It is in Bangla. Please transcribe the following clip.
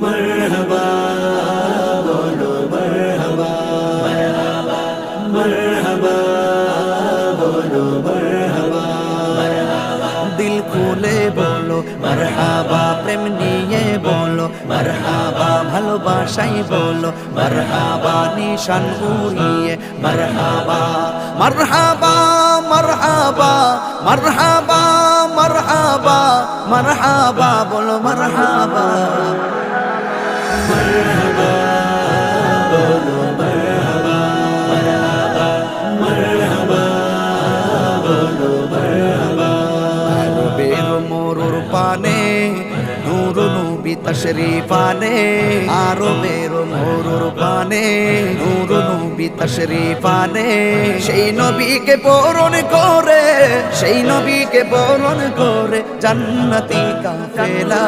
मरहबा बोलो मरहबा मरहबा बोलो मरहबा दिल खोले बोलो मरहबा प्रेम निये बोलो मरहबा ভালোবাসাই বলো মরহাবা নিশান উড়িয়ে মরহাবা মরহাবা মরহাবা মরহাবা মরহাবা মরহাবা বলো মরহাবা মরহাবা বলো মরহাবা মরহাবা বলো মরহাবা বেরো মোরুর পানে নূর নবী তশরীফ আনে আরো বেরো মোরুর পানে নূর নবী তশরীফ আনে সেই নবীকে বরণ করে সেই নবীকে বরণ করে জান্নাতি কাফেলা